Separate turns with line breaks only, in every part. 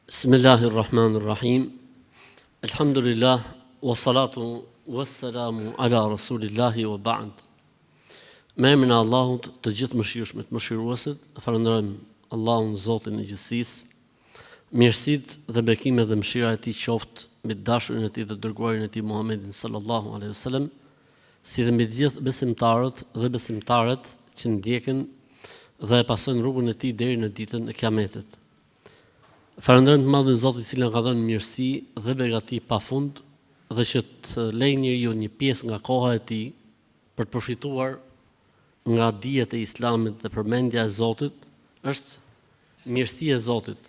Bismillahirrahmanirrahim. Alhamdulillah, wa salatu wa salamu ala rasulillahi wa ba'd. Me emrin e Allahut, të gjithë mëshirshmit, mëshiruesit, falenderojmë Allahun, Zotin e gjithësisë. Mirësitë dhe bekimet dhe mëshira e Tij qoftë mbi dashurin e Tij dhe dërguarin e Tij Muhammedin sallallahu alaihi wasallam, si dhe mbi të gjithë besimtarët dhe besimtaret që ndjekin dhe e pasojnë rrugën e Tij deri në ditën e Kiametit. Falenderojmë të madhin Zotin i cili na ka dhënë mirësi dhe begati pafund dhe që të lejë njeriu një pjesë nga koha e tij për të përfituar nga dijet e Islamit dhe përmendja e Zotit është mirësia e Zotit.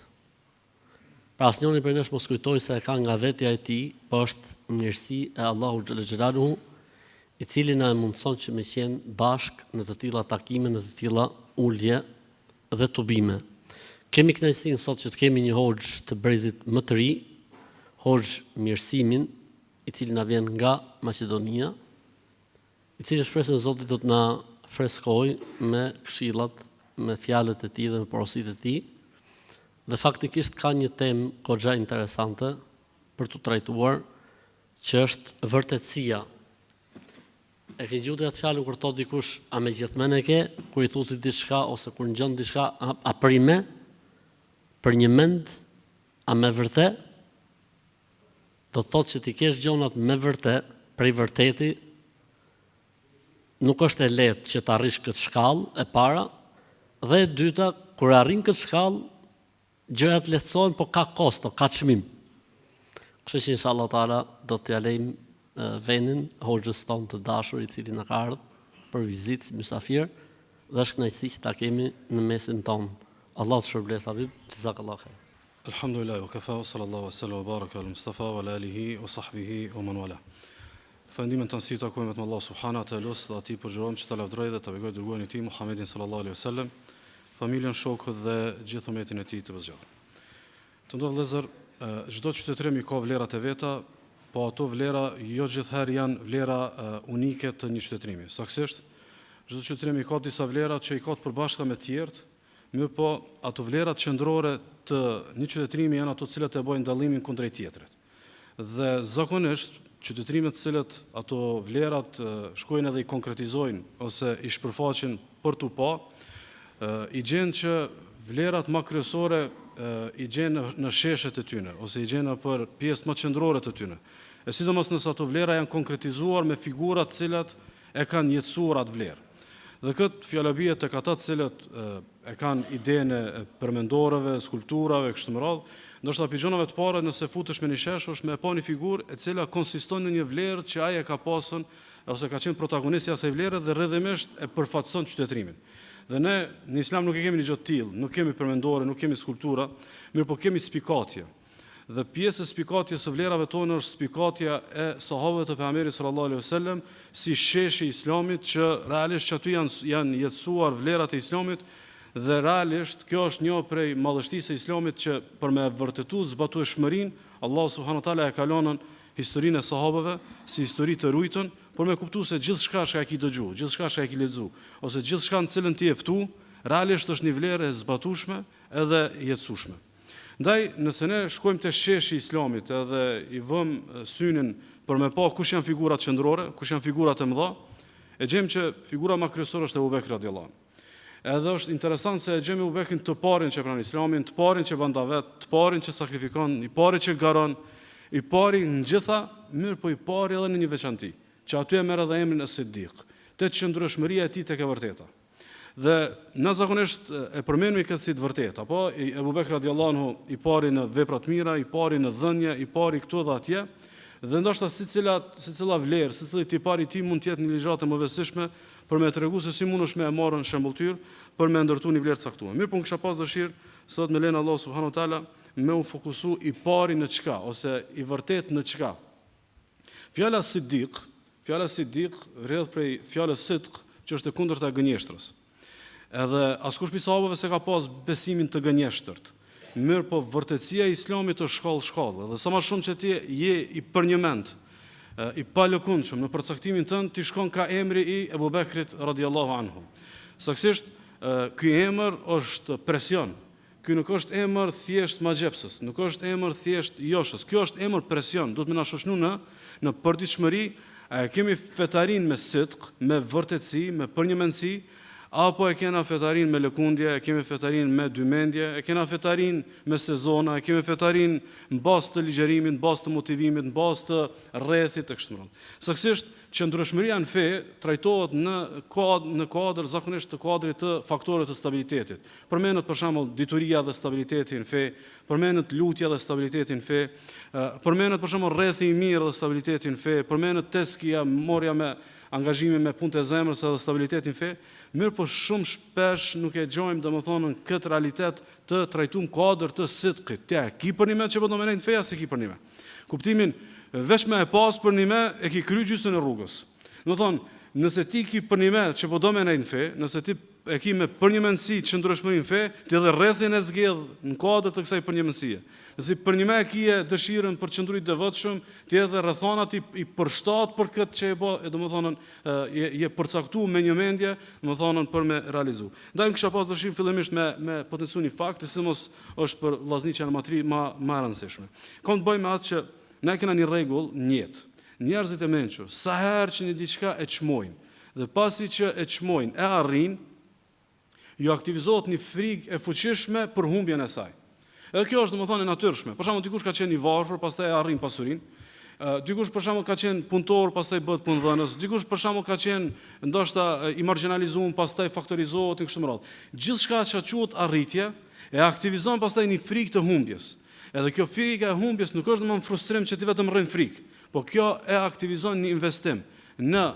Pra asnjëri prej nesh mos kujtojë se e ka nga vetja e tij, po është mirësi e Allahut xhalla xhelaluhu, i cili na mundson që me qenë bashk në të tilla takime, në të tilla ulje dhe tubime. Kemi kënaqësinë sot që të kemi një hoxh të brezit më të ri, hoxh Mirësimin, i cili na vjen nga Maqedonia, i cili shpresoj se Zoti do të na freskojë me këshillat, me fjalët e tij dhe me porositë e tij. Dhe faktikisht ka një temë goxha interesante për të trajtuar, që është vërtetësia. E ke gjuar atë fjalën kur thot dikush, a me gjithmonë e ke, kur i thotë diçka ose kur ngjon diçka, a prime? Për një mend, a me vërtet? Do të thotë që ti kesh gjonat me vërtet, prej vërteti, nuk është e lehtë që të arrish këtë shkallë e para, dhe e dyta, kur arrin këtë shkallë, gjërat lehtësohen, po ka kosto, ka çmim. Kështu që inshallah taala do t'ja lejmë vendin hoxhës tonë të dashur, i cili na ka ardhur për vizitë si mysafir, dhe është kënaqësi që ta kemi në mesin tonë. Allah të shërblet, Habib, jazakallahu khair.
Alhamdulillah, wa kafa, sallallahu wa sallam, wa baraka al-Mustafa, wa alihi, wa sahbihi, wa man wala. Falëndimin të nësi takojmë vetëm Allah subhanahu wa ta'ala dhe ati përgjërom që të lavdroj dhe të begoj dërguarin e tij Muhammedin sallallahu alaihi wasallam, familjen, shokët dhe gjithë umetin e tij të bezgjallë. Të ndodh vëllezër, çdo qytetërim i ka vlerat e veta, po ato vlera jo gjithherë janë vlera unike të një qytetërimi. Saktësisht, çdo qytetërim i ka disa vlera që i ka të përbashkëta me të tjerët, mirë po ato vlerat qendrore të një qytetërimi janë ato të cilat e bojnë dallimin kundrejt tjetrit. Dhe zakonisht qytetërimet të cilat ato vlerat shkojnë edhe i konkretizojnë ose i shpërfaqin për tu pa, i gjenë që vlerat më kryesore i gjenë në sheshet e tyre ose i gjenë për pjesë më qendrore të tyre. E sidomos nëse ato vlera janë konkretizuar me figura të cilat e kanë jetësuar atë vlerë. Dhe këtë fjala bie tek ata të cilët e kanë idenë e përmendorëve, skulpturave, kështu me radhë, ndoshta pigjonave të para nëse futesh me një shesh është me pa një figurë e cila konsiston në një vlerë që ai e ka pasur ose ka qenë protagonisti i asaj vlere dhe rrëdhëmisht e përfaqëson qytetërimin. Dhe ne në Islam nuk e kemi një gjë të tillë, nuk kemi përmendore, nuk kemi skulptura, mirë po kemi spikatje. Dhe pjesë e spikatjes së vlerave tonë është spikatja e sahabëve të pejgamberit sallallahu alaihi wasallam si sheshi i Islamit që realisht që aty janë jetësuar vlerat e Islamit dhe realisht kjo është një prej madhështisë së Islamit që për me vërtetuar zbatueshmërinë, Allahu subhanahu wa taala e ka lënë historinë e sahabëve si histori të rujtën, por me kuptuar se gjithçka që ai ki dëgju, gjithçka që ai ki lexu, ose gjithçka në cilën ti e ftu, realisht është një vlerë e zbatueshme edhe jetësueshme. Ndaj, nëse ne shkojmë të sheshi i Islamit edhe i vëmë synin për me pa kush janë figurat qendrore, kush janë figurat e mëdha, e gjejmë që figura më kryesore është Abu Bekri radhiyallahu anhu. Edhe është interesant se e gjejmë Abu Bekrin të parin që pran Islamin, të parin që bën davet, të parin që sakrifikon, i pari që garon, i pari në gjitha, mirë po i pari edhe në një veçanti, që aty e merr edhe emrin e Siddiq, te qëndrueshmëria e tij tek e vërteta. Dhe na zakonisht e përmendemi këtë si të vërtetë, apo Abu Bekri radhiyallahu anhu i pari në vepra të mira, i pari në dhënje, i pari këtu dhe atje, dhe ndoshta secila vlerë, secili tipar i tij mund të jetë një ligjëratë më vështirë për me tregu se si mundesh me e marrën shembulltyr për me ndërtuar një vlerë të caktuar. Mirë, po kisha pas dëshirë sot me lenin Allah subhanahu wa taala me u fokusu i pari në çka ose i vërtet në çka. Fjala Siddiq rrjedh prej fjalës sidq, që është e kundërta e gënjeshtrës. Edhe askush prej sahabëve se ka pas besimin të gënjeshtërt. Mirë po vërtetësia e Islamit është shkallë, dhe sa më shumë që ti je i përnjëmend, i palëkundshëm në përcaktimin tënd, ti shkon ka emri i Abu Bekrit radhiyallahu anhu. Saktësisht ky emër është presion. Ky nuk është emër thjesht magjepsës, nuk është emër thjesht joshës. Kjo është emër presion, duhet me na shoqënu në përditshmëri. A kemi fetarin me sidq, me vërtetësi, me përnjëmendësi, apo e kena fetarin me lëkundje, e kemi fetarin me dymendje, e kena fetarin me sezona, e kemi fetarin në bazë të ligjërimit, në bazë të motivimit, në bazë të rrethit të kështu me radhë. Saktësisht, qëndrueshmëria në fe trajtohet në kuadër zakonisht të kuadrit të faktorëve të stabilitetit. Përmendet për shembull dituria dhe stabiliteti në fe, përmendet lutja dhe stabiliteti në fe, përmendet për shembull rrethi i mirë dhe stabiliteti në fe, përmendet teskia, morja me angazhimi me punë të zemrës edhe stabilitetin fe, mirë po shumë shpesh nuk e gjojmë domethënë këtë realitet të trajtuar në kuadër të sidqit. Ti ki për një me që po do më nejnë feja se ki për një me. Kuptimin veç me e pas për një me e ki kry gjysën e rrugës. Domethënë, nëse ti ki për një me që po do më nejnë fe, nëse ti e ki me për një mendësi qëndrueshmërinë fe, ti edhe rrethin e zgjedh në kuadër të kësaj për një mendësie. Nëse për një me e kije dëshirën për qëndruit devotshëm, ti edhe rrethonat i përshtat për këtë që e bë, domethënë je përcaktuar me një mendje, domethënë për me realizu. Ndaj kisha pas dëshirë fillimisht me potencu një fakt, sidomos është për vllazniqja në matri më e rëndësishme. Kam të bëj me atë që ne kena një rregull në jetë. Njerëzit e mençur, sa herë që një diçka e çmojnë dhe pasi që e çmojnë e arrin, ju aktivizohet një frikë e fuqishme për humbjen e saj. Edhe kjo është domethënë e natyrshme. Për shembull, dikush ka qenë i varfër, pastaj e arrin pasurinë. Dikush për shembull ka qenë punëtor, pastaj bëhet punëdhënës. Dikush për shembull ka qenë ndoshta i marginalizuar, pastaj faktorizohet në kështu me radhë. Gjithçka që quhet arritje e aktivizon pastaj një frikë të humbjes. Edhe kjo frikë e humbjes nuk është domosdoshmë frustrim që ti vetëm rrin frikë, po kjo e aktivizon një investim në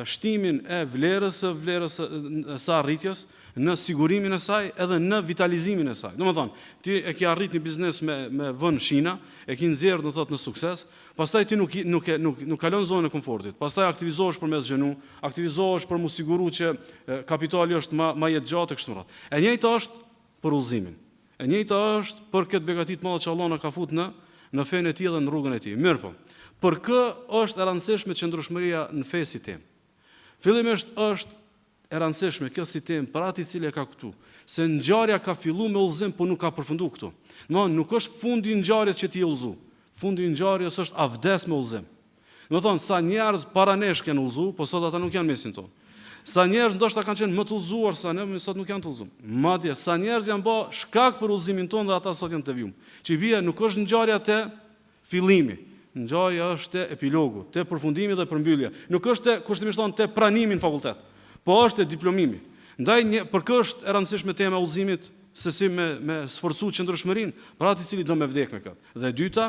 shtimin e vlerës së arritjes, në sigurimin e saj edhe në vitalizimin e saj. Domethënë, ti e ke arrit një biznes me vën shina, e ke nxjerrë në sukses, pastaj ti nuk kalon zonën e komfortit. Pastaj aktivizohesh përmes xhenu, aktivizohesh për mu siguru që kapitali është më jetë gjatë kështu me radhë. E njëjta është për udhëzimin. E njëjta është për këtë begati të madhe që Allah na ka futur në fenë e tij dhe në rrugën e tij. Mirë po. Për kë është e rëndësishme qëndrueshmëria në fe si temë? Fillimisht është e rëndësishme kjo si temë për atë i cili e ka këtu, se ngjarja ka filluar me udhëzim, por nuk ka përfunduar këtu. Nuk është fundi i ngjarjes që ti e udhëzu. Fundi i ngjarjes është avdes me udhëzim. Domethënë, sa njerëz para nesh kanë udhëzu, po sot ata nuk janë mesin tonë. Sa njerëz ndoshta kanë qenë më të udhëzuar sa ne, sot nuk janë të udhëzuar. Madje sa njerëz janë bë shkak për udhëzimin tonë dhe ata sot janë të vjum. Që bie nuk është ngjarja te fillimi. Ngjarja është te epilogu, te përfundimi dhe përmbyllja. Nuk është te kushtimisht te pranimi në fakultet, po është te diplomimi. Ndaj për kë është e rëndësishme tema e udhëzimit, se si me sforcu qëndrueshmërinë, për atë i cili do me vdek me këtë. Dhe e dyta,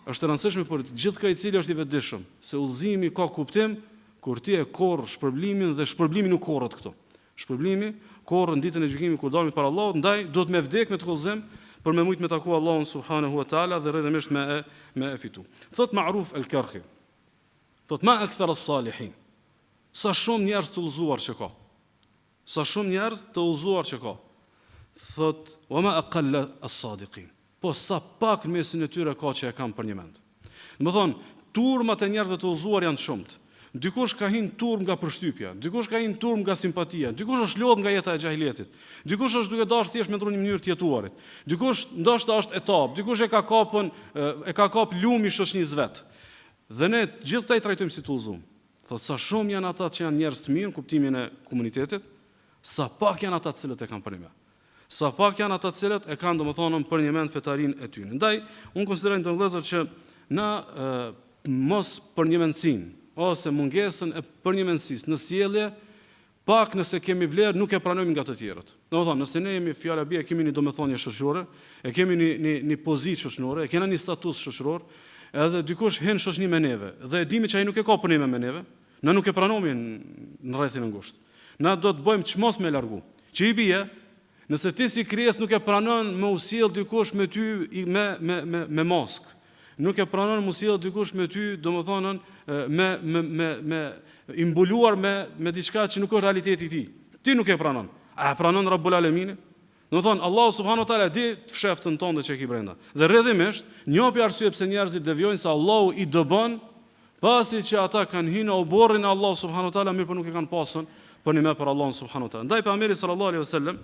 është e rëndësishme për gjithë i cili është i vetëdijshëm, se udhëzimi ka kuptim kur ti e korr shpërblimin dhe shpërblimi nuk korret këtu. Shpërblimi korr në ditën e gjykimit kur dalim para Allahut, ndaj duhet me vdek me të udhëzim për me mujt me taku Allahun subhanahu wa taala dhe rrjedhimisht me e fitu. Thot Ma'ruf al-Karhi. Thot ma akthar as-salihin. Sa shumë njerëz të udhëzuar që ka. Sa shumë njerëz të udhëzuar që ka. Thot wa ma aqalla as-sadiqin. Po sa pak në mesin e tyre ka që e kanë për një mend. Domethënë, turmat e njerëzve të udhëzuar janë të shumtë. Dikush ka hin turm nga përshtypja, dikush ka hin turm nga simpatia, dikush është lodh nga jeta e xahiletit, dikush është duke dashur thjesht me ndruar një mënyrë të jetuarit, dikush ndoshta është etap, dikush e ka kap lumi shoqënisë vet. Dhe ne gjithë këta i trajtojmë si të udhëzuar. Thotë sa shumë janë ata që janë njerëz të mirë në kuptimin e komunitetit, sa pak janë ata të cilët e kanë për një mend. Sa pak janë ata të cilët e kanë domethënë për një mend fetarinë e tyre. Ndaj, unë konsideroj të vëllezër që na mos për një mendsinë ose mungesën e përnjëmendësisë në sjellje, pak nëse kemi vlerë nuk e pranojmë nga të tjerët. Domethënë, nëse ne jemi fjala bie, kemi një domethënie shoqërore, e kemi një pozitë shoqërore, e kemi një status shoqëror, edhe dikush hyn shoqëni me neve, dhe e dimi që ai nuk e ka punime me neve, na nuk e pranojmë në rrethin e ngushtë. Na do të bëjmë çmos me largu. Që i bie, nëse ti si krijes nuk e pranon me u sjell dikush me ty me mosk. Nuk e pranon mu sjell dikush me ty, domethënë me imbuluar me diçka që nuk është realiteti i tij. Ti nuk e pranon. A e pranon Rabbul Alamin? Domethënë Allahu subhanahu wa taala di të fsheftën tonë që ki brenda. Dhe rrjedhimisht, njëpi arsye pse njerëzit devijojnë se Allahu i dëbon pasi që ata kanë hyrë në oborrin e Allahu subhanahu wa taala, mirë po nuk e kanë pasën për një më për Allahun subhanahu wa taala. Ndaj pejgamberi sallallahu alaihi wasallam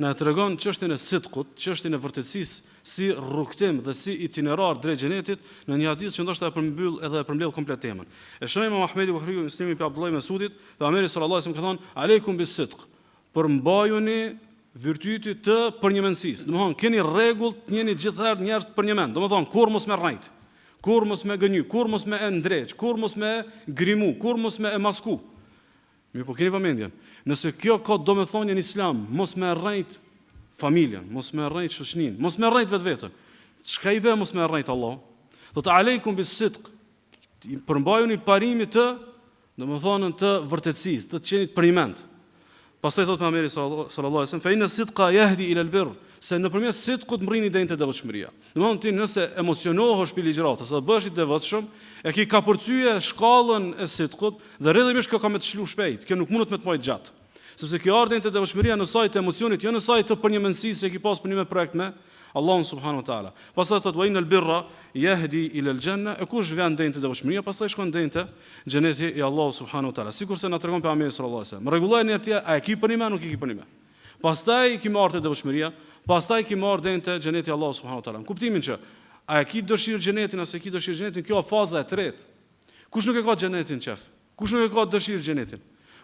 na tregon çështjen e sidqut, çështjen e vërtetësisë si rrugtim dhe si itinerar drejt xhenetit në një hadith që ndoshta e përmbyll edhe e përmbledh komplet temën. E shohim Muhamedi Buhariu Muslimi pe Abdullah Mesudit, pejgamberi sallallahu alajhi wasallam ka thonë aleikum bis sidq, përmbajuni virtytin të përnjëmendësisë. Domethënë keni rregull, jeni gjithëherë njerëz të përnjëmend. Domethënë kur mos me rrejt, kur mos me gënjy, kur mos me ndreq, kur mos me grimu, kur mos me masku. Mirë, po keni vëmendjen. Nëse kjo ka domethënie në Islam, mos me rrejt familjen, mos me rrejt shoqëninë, mos me rrejt vetveten. Çka i bë mos me rrejt Allah? Thotë aleikum bis sidq. Përmbajuni parimin të, domethënë të vërtetësisë, të qenit përmend. Pastaj thotë pejgamberi sallallahu alajhi wasallam, fa inna sidqa yahdi ila albir, se nëpërmjet sidqut mrrini deri te devotshmëria. Domethënë ti nëse emocionohesh për ligjëratës, sa bëhesh i devotshëm, e ke kapërcye shkallën e sidqut dhe rrjedhimisht kjo ka me të shlu shpejt, kjo nuk mundet me të majt gjatë. Sepse kjo ardhen te devotshmëria në sajt të emocionit, jo në sajt të përnjëmendësisë që ki pas për një projekt me Allahun subhanahu wa taala. Pastaj thotë wa inal birra yahdi ila aljanna, e kush vjen deri te devotshmëria, pastaj shkon deri te xheneti i Allahut subhanahu wa taala. Sikurse na tregon pejgamberi sallallahu alajhi wasallam. Rregullojeni atje, a e ki për një nuk e ki për një. Pastaj ki marrë te devotshmëria, pastaj ki marrë deri te xheneti i Allahut subhanahu wa taala. Kuptimin që a e ki dëshirë xhenetin ose e ki dëshirë xhenetin, kjo është faza e tretë. Kush nuk e ka xhenetin qef? Kush nuk e ka dëshirë xhenetin?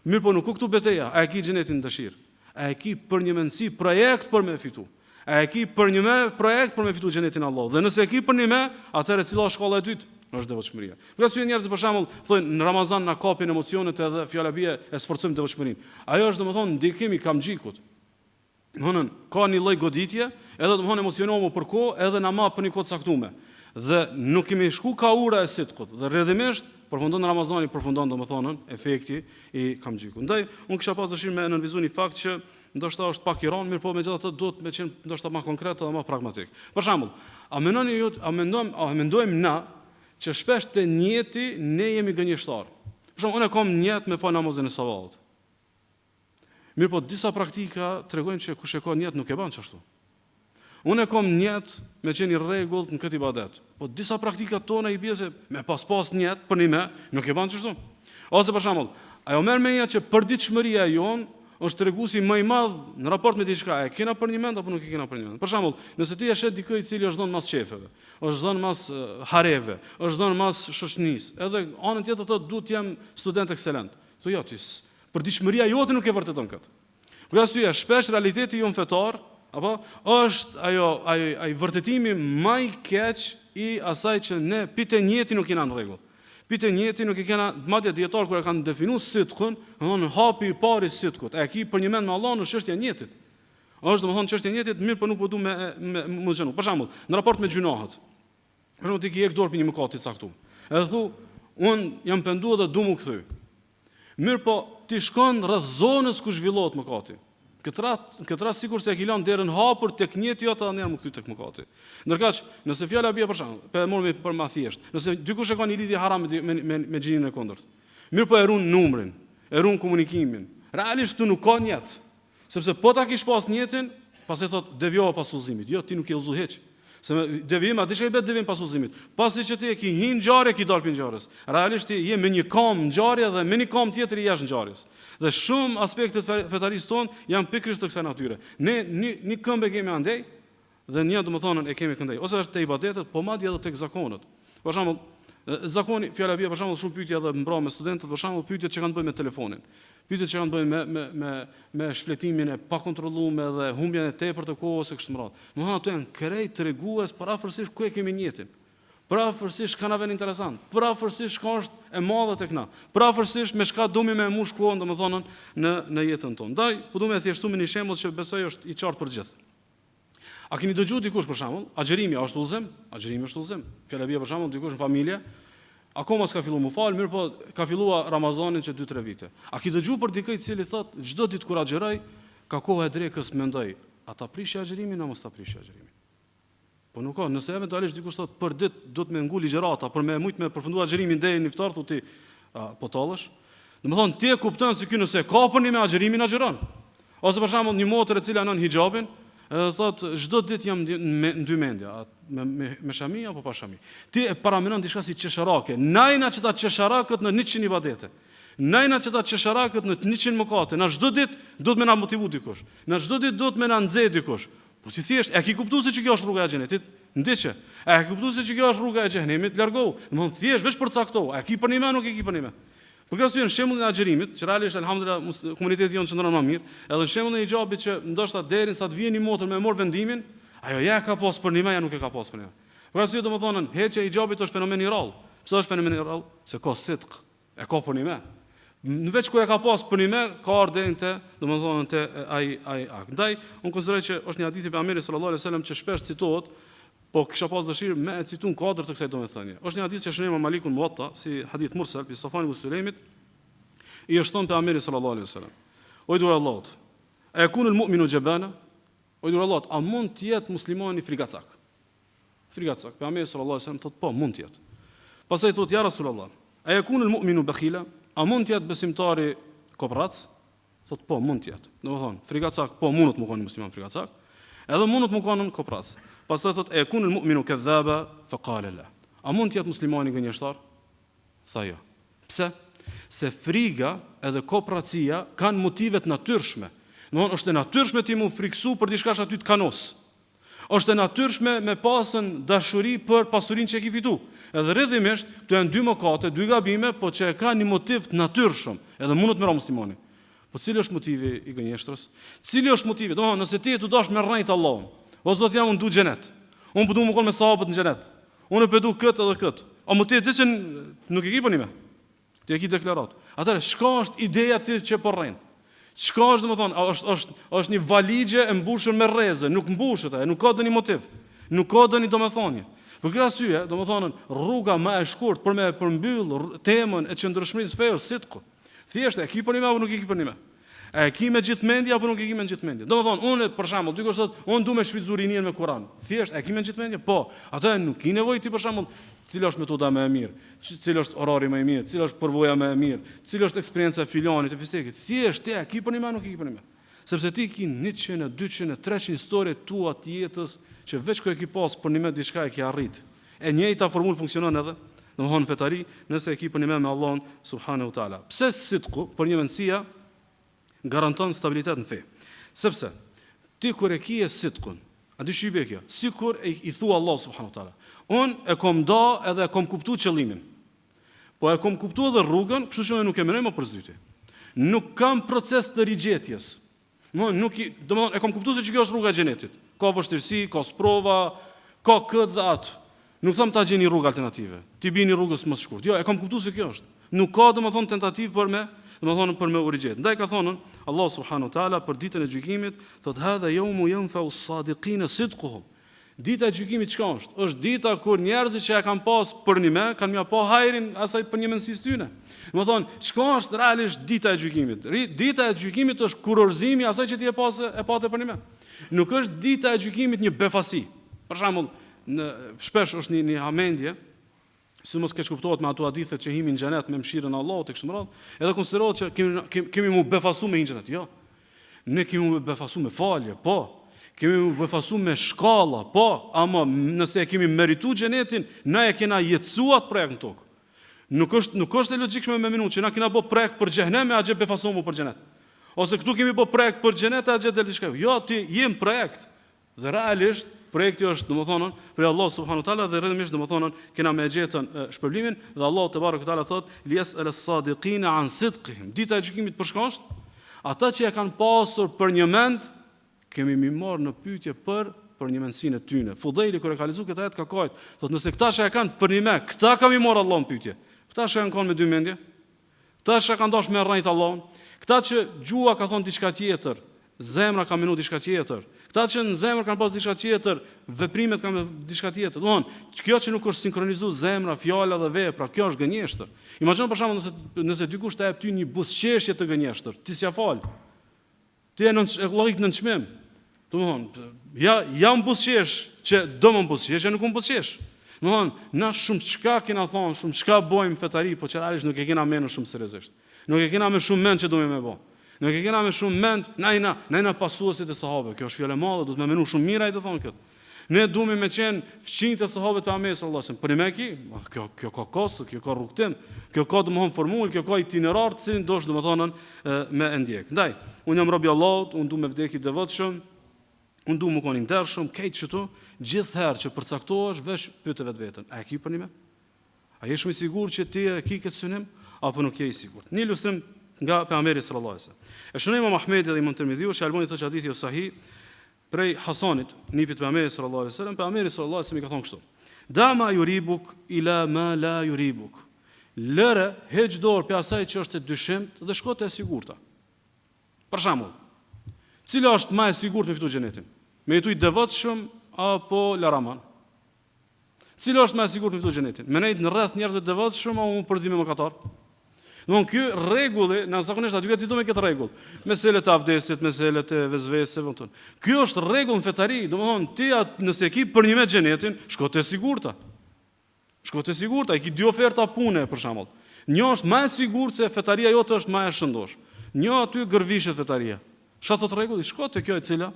Mirë, po nuk ku këtu betejë, a e ki xhenetin dëshirë? A e ki për një mendsi projekt për me fitu? A e ki për një projekt për me fitu xhenetin Allah? Dhe nëse e ki për një atëherë cila shkolla e dytë është devotshmëria. Për arsye njerëzit për shembull thonë në Ramazan na kapin emocionet edhe fjala bie e sforcojmë devotshmërinë. Ajo është domethënë ndikimi i kamxhikut. Domethënë ka një lloj goditje, edhe domethënë emocionohemi për kohë, edhe na ma për një kohë caktuar. Dhe nuk kemi shku ka ura e sidqut. Dhe rrjedhimisht përfundon Ramazani, përfundon domethënë efekti i kamxhikut. Ndaj unë kisha pas dëshirë me nënvizu një fakt që ndoshta është pak i rëndë, mirë po megjithatë duhet me qenë ndoshta më konkret dhe më pragmatik. Për shembull, a mendojmë na që shpesh te njeti ne jemi gënjeshtar. Për shembull, unë kam njet me fal namazin e sabaut. Mirë po disa praktika tregojnë që kush e ka njet nuk e bën çashtu. Unë kam njet me qenë i rregullt në këtë ibadet. Po disa praktika tona i bie se me pas njet për një nuk e bën çashtu. Ose për shembull, ajo merr me që përditshmëria jon është treguesi më i madh në raport me diçka. E kena për një mend apo nuk e kena për një mend? Për shembull, nëse ti e shet dikë i cili është dhënë mas shefeve, është dhënë mas hareve, është dhënë mas shoqënisë, edhe anën tjetër thotë duhet jam student ekselent. Thotë jo ti, përditshmëria jote nuk e vërteton këtë. Për arsye, shpesh realiteti jon fetar apo është ai vërtetimi më i keq i asaj që ne pitë njëti nuk jena në rregull. Pitë njëti nuk e kena madje dietar kur e kanë definuar sidqun, domthonë hapi i parë i sidqut. A e ki për një mend me Allah në çështja e njëtit. Është domthonë çështja e njëtit, mirë po nuk po du me xhenu. Për shembull, në raport me gjunohat. Për shembull ti ke dorë për një mëkat i caktuar. Edhe thu, un jam penduar dhe du mu kthy. Mirë po ti shkon rreth zonës ku zhvillohet mëkati. Këtë rast sikur se e kilon derën hapur tek njëti ata ndër më kthy tek mëkati. Ndërkaq, nëse fjala bie për shembull, pe morëm për ma thjesht. Nëse dikush e ka një lidhje haram me xhinin e kundërt. Mirë po e ruan numrin, e ruan komunikimin. Realisht këtu nuk ka njet. Sepse po ta kish pas njetin, pastaj thot devjova pas udhëzimit. Jo, ti nuk je udhëzu hiç. Se devijim, a diçka i bëhet devijim pas udhëzimit. Pasi që ti e ke hin ngjarje, ki dal pin ngjarjes. Realisht ti je me një kam ngjarje dhe me një kam tjetër i jashtë ngjarjes. Dhe shumë aspektet fetarisë tonë janë pikërisht të kësaj natyre. Ne një këmbë kemi andej dhe një domethënë e kemi këndej. Ose është te ibadetet, po madje edhe tek zakonet. Për shembull, zakoni fjala bie për shembull shumë pyetje edhe mbra me studentët, për shembull pyetjet që kanë të bëjnë me telefonin. Pyetjet që kanë të bëjnë me shfletimin e pakontrolluar dhe humbjen e tepërt të kohës së kështu me radhë. Domethënë ato janë krejt tregues parafërsisht ku e kemi njëtin. Parafërsisht kanë vend interesant. Parafërsisht ka është e madhe tek na. Parafërsisht me çka dumi me mush kohën domethënë në jetën tonë. Ndaj, po duam të thjeshtu me një shembull që besoj është i qartë për gjithë. A keni dëgjuar dikush për shembull, agjerimi është udhëzim? Agjerimi është udhëzim. Fjala bie për shembull dikush në familje, akoma s'ka filluar më fal, mirë po ka filluar Ramazanin që 2-3 vite. A ki dëgjuar për dikë i cili thotë çdo ditë kur agjeroj, ka kohë e drekës mendoj, a ta prish agjerimin apo mos ta prish agjerimin? Po nuk ka, nëse eventualisht dikush thotë për ditë do të më ngul ligjërata për me mujt me përfunduar agjerimin deri në iftar, thotë ti po tallesh. Domethënë ti e kupton se ky nëse ka për një me agjerimin agjeron. Ose për shembull një motër e cila anon hijabin, thotë çdo ditë jam në dy mendje, me shami apo pa shami. Ti e paramendon diçka si çesharake. Najna që ta çesharakët në 100 ibadete. Najna që ta qesharakët në 100 mëkate, na çdo ditë duhet me na motivu dikush. Na çdo ditë duhet me na nxjerr dikush. Po ti thjesht, e ke kuptuar se kjo është rruga e xhenetit? Ndiqe. E ke kuptuar se kjo është rruga e xhenemit? Largohu. Domthon thjesht veç për cakto. E ke për një më, nuk e ke për një më. Për këtë në shembullin e agjerimit, që realisht alhamdulillah komuniteti jonë qëndron më mirë, edhe në shembullin e hijabit që ndoshta derisa të vjen një motër me mor vendimin, ajo ja ka pas për një më, ja nuk e ka pas për një më. Për këtë domethënë heqja e hijabit është fenomen i rrallë. Pse është fenomen i rrallë? Se ka sidq, e ka për një më. Në veç ku e ka pas për një më, ka ardhen te, domethënë te ai akt. Ndaj, unë konsideroj që është një hadith i pejgamberit sallallahu alajhi wasallam që shpesh citohet, po kisha pas dëshirë me e citun kadër të kësaj domethënie. Është një hadith që shënon Malikun Muwatta, si hadith mursal pi Safwan ibn Sulejmit, i është thënë pejgamberit sallallahu alajhi wasallam. O i dur Allahut, a yakunu al-mu'minu jabana? O i dur Allahut, a mund të jetë muslimani frigacak? Frigacak. Pejgamberi sallallahu alajhi wasallam thotë po, mund të jetë. Pastaj thotë ja Rasulullah, a yakunu al-mu'minu bakhila? A mund të jetë besimtari koprac? Thotë po, mund të jetë. Domethënë, frigacak po mund të qenë musliman frigacak, edhe mund të qenë koprac. Pastaj thotë e yakunu al-mu'minu kadhaba fa qala la. A mund të jetë muslimani gënjeshtar? Tha jo. Pse? Se friga edhe kopracia kanë motive të natyrshme. Domthonë është e natyrshme ti mu friksu për diçka që aty të kanos. Është e natyrshme me pasën dashuri për pasurinë që e ke fitu. Edhe rrjedhimisht këto janë dy mëkate, dy gabime, po që e kanë një motiv të natyrshëm, edhe mundet me ra muslimani. Po cili është motivi i gënjeshtrës? Cili është motivi? Domthonë nëse ti tu dash me rrejt Allahun, o Zot jam unë du xhenet. Unë po du më kon me sahabët në xhenet. Unë po du këtë edhe këtë. O motivi ti që nuk e ke po nime. Ti e ke deklarat. Atëherë çka është ideja ti që po rrin? Çka është domethënë, është një valixhe e mbushur me rrezë, nuk mbushet ajo, nuk ka doni motiv. Nuk ka doni domethënie. Për këtë arsye, domethënë rruga më e shkurt për me përmbyll temën e qëndrueshmërisë së fesë sidku. Thjesht e ke po nime apo nuk e ke po nime? E ke me gjithë mendje apo nuk e ke me gjithë mendje? Domethënë unë për shembull, dikush thotë, unë du me shfrytëzuar rinin me Kur'an. Thjesht e ke me gjithë mendje? Po. Atë nuk ke nevojë ti për shembull, cila është metoda më e mirë, cila është orari më i mirë, cila është përvoja më e mirë, cila është eksperienca e filanit të fistekit. Thjesht ti e ke po nime, nuk e ke po nime. Sepse ti ke 100, 200, 300 histori tua të jetës që veç ku e ke pas për nime diçka e ke arrit. E njëjta formulë funksionon edhe domthonë fetari nëse e ke po nime me Allahun subhanahu wa taala. Pse sidku për një mendësia garanton stabilitet në fe. Sepse ti kur e ke sidkun, a di shqipe kjo? Sikur i thua Allah subhanahu wa taala. Unë e kom da edhe e kom kuptu qëllimin. Po e kom kuptu edhe rrugën, kështu që nuk e menoj më përzyti. Nuk kam proces të rigjetjes. Domethënë e kom kuptu se që kjo është rruga e xhenetit. Ka vështirësi, ka sprova, ka këtë dhe atë. Nuk tham ta gjeni rrugë alternative. Ti bini rrugës më të shkurtë. Jo, e kam kuptu se kjo është. Nuk ka domethënë tentativë për me u rigjet. Ndaj ka thonën Allah subhanahu wa taala për ditën e gjykimit, thotë hadha yawmu yanfa'u as-sadiqina sidquhum. Dita e gjykimit çka është? Është dita kur njerëzit që ja kanë pas për një më, kanë mja pa hajrin asaj për një mendësi tyne. Domethënë, çka është realisht dita e gjykimit? Dita e gjykimit është kurorëzimi asaj që ti e patë për një më. Nuk është dita e gjykimit një befasi. Për shembull, shpesh është një hamendje, si mos keq kuptohet me ato hadithe që himin në xhenet me mëshirën e Allahut tek shmërat, edhe konsiderohet që kemi mu befasu me xhenet. Jo. Ne kemi mu befasu me falje, po. Kemi mu befasu me shkalla, po, ama nëse e kemi meritu xhenetin, na e kena jetësuat projekt në tokë. Nuk është e logjikshme me minutë që na kena bë projekt për xhenem e a gjë befasomu për xhenet. Ose këtu kemi bë projekt për xhenet e a gjë del diçka. Jo, ti jem projekt. Dhe realisht projekti është domethënë për Allah subhanahu wa taala dhe rrëdhëmisht domethënë kena me gjetën shpërblimin dhe Allah te barekuhu teala thot lies al-sadiqina an sidqihim. Dita e gjykimit për çka është? Ata që ja kanë pasur për një mend kemi mi marrë në pyetje për një mendsinë e tyre. Fudhaili kur e ka lexuar këtë ajet ka kajt, thotë nëse këta që e kanë për një mend, këta kanë mi marrë Allah në pyetje. Këta që kanë me dy mendje, këta që kanë dashur me rrejt Allahun, këta që gjua ka thonë diçka tjetër, zemra ka menu diçka tjetër. Këta që në zemër kanë pas diçka tjetër, veprimet kanë diçka tjetër. Domthonë, kjo që nuk është sinkronizuar zemra, fjala dhe vepra, kjo është gënjeshtër. Imagjino për shembull nëse dikush të jep ty një buzëqeshje të gënjeshtër, ti s'ja fal. Ti e logik në çmim. Domthonë, jam buzëqesh që do më buzëqesh, nuk më buzëqesh. Domthonë, na shumë çka kena thonë, shumë çka bojmë fetari, po që realisht nuk e kena menur shumë seriozisht. Nuk e kena me shumë mend që duhet me bë. Nuk e kena me shumë mend, na pasuesit e sahabëve. Kjo është fjalë e madhe, duhet me menu shumë mirë ai të thonë këtë. Ne duhemi me qenë fëqinjtë e sahabëve të Pejgamberit sallallahu alajhi wasallam. Për me ki, kjo ka kosto, kjo ka rrugtim, kjo ka domthon formulë, kjo ka itinerar, të cilin dosh domethënë me e ndjek. Ndaj, unë jam rob i Allahut, unë duam me vdekje devotshëm, unë duam të qenë i ndershëm, këtë çto, gjithherë që përcaktohesh, vesh pyet vetveten. A e ke punime? A je shumë i sigurt që ti e ke këtë synim apo nuk je i sigurt? Një ilustrim nga Pejgamberi sallallahu alajhi wasallam. E shënoi Imam Ahmedi dhe Imam Tirmidhiu, që Albani thotë hadithi është sahih prej Hasanit, nipit të Pejgamberit sallallahu alajhi wasallam. Pejgamberi sallallahu alajhi wasallam i ka thonë kështu: "Da ma yuribuk ila ma la yuribuk." Lëre, heq dorë për asaj që është e dyshimt dhe shko te e sigurta. Për shembull, cila është më e sigurt me fitu xhenetin? Me jetu i devotshëm apo laraman? Cila është më e sigurt me fitu xhenetin? Me nejt në rreth njerëzve të devotshëm apo më përzime mëkatar? Domthon ky rregulli, na zakonisht aty ka cituar me këtë rregull, meselet e avdesit, meselet e vezveseve tonë. Ky është rregull në fetari, domthon ti nëse ke për një me xhenetin, shko te sigurta. Shko te sigurta, i ki dy oferta pune për shembull. Një është më e sigurt se fetaria jote është më e shëndosh. Një aty gërvishet fetaria. Çfarë thot rregulli? Shko te kjo e cila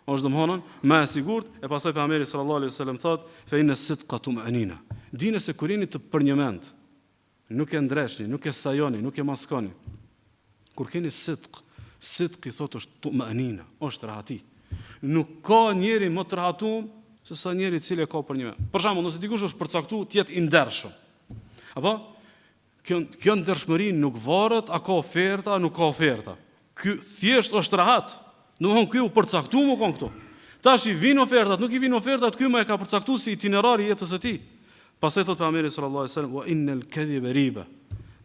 është domthon më e sigurt, e pastaj pejgamberi sallallahu alaihi wasallam thot: "Fa inna sidqa tum'anina." Dini se kur jeni të përnjëment, nuk e ndreshni, nuk e sajoni, nuk e maskoni. Kur keni sidq i thot është tum'anina, është rahati. Nuk ka njeri më të rahatum se sa njeri i cili e ka përnjëment. Për shembull, nëse dikush është përcaktuar të jetë i ndershëm. Apo kjo ndershmëri nuk varet a ka oferta, a nuk ka oferta. Ky thjesht është rahat. Domthon ky u përcaktuar më kon këtu. Tash i vin ofertat, nuk i vin ofertat, ky më e ka përcaktuar si itinerari i jetës së tij. Pastaj thot pejgamberi sallallahu alajhi wasallam: "Wa innal kadhiba riba."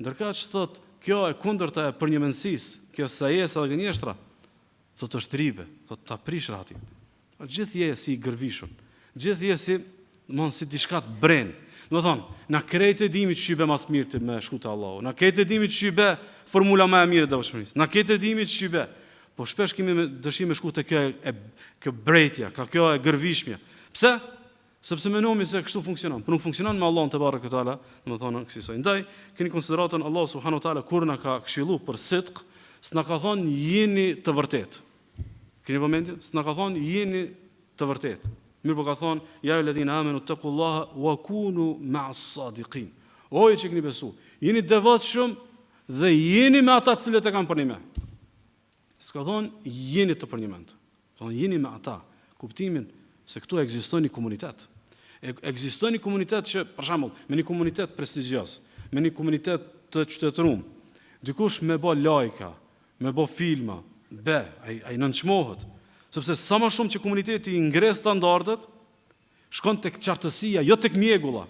Ndërkaq thot, kjo e kundërta e përnjëmendësisë, kjo sajesa dhe gënjeshtra, thot është ribe, thot ta prish rahatin. Gjithë je si i gërvishur. Gjithë je si diçka të bren. Domethënë, na krejtë dimi ç'ybe mas mirë me shkuta Allahu. Na krejtë dimi ç'ybe formula më e mirë e devotshmërisë. Na krejtë dimi ç'ybe. Po shpesh kemi dëshirë me shkuta kjo brejtja, kjo e gërvishmja. Pse? Sepse mendojmë se kështu funksionon. Po nuk funksionon me Allahun te bareke taala, domethënë kësaj. Ndaj, keni konsideratën Allah subhanahu wa taala kur na ka këshilluar për sidq, s'na ka thonë jeni të vërtetë. Keni vëmendje? S'na ka thonë jeni të vërtetë. Mirë po ka thonë, ja alladhina amanu taqullaha wa kunu ma'as sadiqin. O ju që keni besu, jeni devotshëm dhe jeni me ata të cilët e kanë përnime. S'ka thonë jeni të përniment. Thonë jeni me ata. Kuptimin se këtu ekziston një komunitet. Ekziston një komunitet që, për shembull, me një komunitet prestigjioz, me një komunitet të qytetëruar, dikush me bë lajka, me bë filma, ai nënçmohet. Sepse sa më shumë që komuniteti i ngres standardet, shkon tek qartësia, jo tek mjegulla.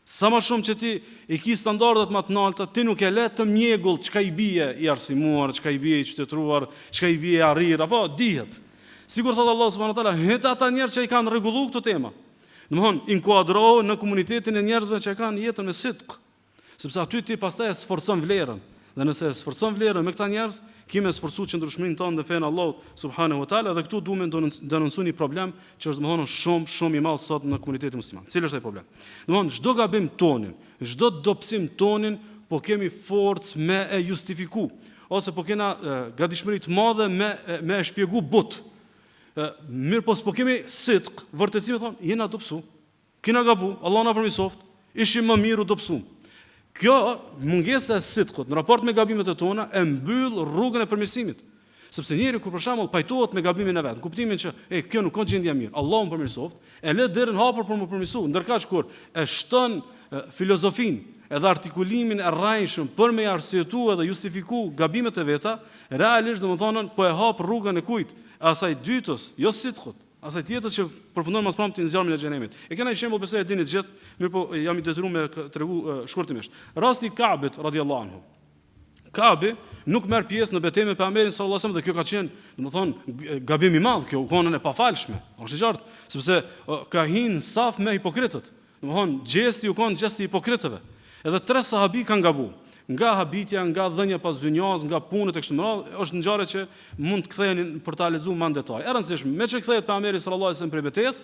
Sa më shumë që ti i ki standardet më të larta, ti nuk e le të mjegull çka i bie i arsimuar, çka i bie i qytetëruar, çka i bie i arrir, apo dihet. Sigur thot Allah subhanahu wa taala, heta ata njerëz që i kanë rregulluar këtë temë. Domthon, inkuadrohen në komunitetin e njerëzve që kanë jetën me sidq. Sepse aty ti pastaj e sforcon vlerën. Dhe nëse e sforcon vlerën me këta njerëz, kimë sforcuar qëndrueshmërinë tonë në fen Allah subhanahu wa taala, dhe këtu duhem denoncoj një problem që është domthon shumë i madh sot në komunitetin musliman. Cili është ai problem? Domthon, çdo gabim tonin, çdo dobësim tonin, po kemi forcë me e justifiku, ose po kena gatishmëri të madhe me e shpjegu but. Mirë po s'po kemi sidq, vërtetësi me thonë, jena dobësu, kena gabu, Allah na përmirësoft, ishim më mirë u dobësum. Kjo mungesa e sidqut në raport me gabimet e tona e mbyll rrugën e përmirësimit. Sepse njeriu kur për shembull pajtohet me gabimin e vet, në kuptimin që kjo nuk ka gjendje mirë, Allahu më përmirësoft, e lë derën hapur për më përmirësuar, ndërkaq kur e shton filozofinë edhe artikulimin e rrajshëm për me arsyetuar dhe justifiku gabimet e veta, realisht domethënë po e hap rrugën e kujt? Asaj dytës, jo sidqut, asaj tjetës që përfundon mas pamti në zjarmin e xhenemit. E kena një shembull, besoj e dini të gjithë, mirë po jam i detyruar me tregu shkurtimisht. Rasti i Ka'bit radhiyallahu anhu. Ka'bi nuk merr pjesë në betejën e pejgamberit sallallahu alajhi wasallam dhe kjo ka qenë, domethënë, gabim i madh, kjo konën e pafalshme. Është i qartë, sepse ka hinë saf me hipokritët. Domethënë, gjesti u kon gjesti i hipokritëve. Edhe 3 sahabi kanë gabu. Nga habitja, nga dhënia pas dynjas, nga punët e kështu me radhë, është ngjarje që mund të ktheheni për ta lexuar më në detaj. E rëndësishme, me që kthehet pejgamberi sallallahu alajhi wasallam prej betejës,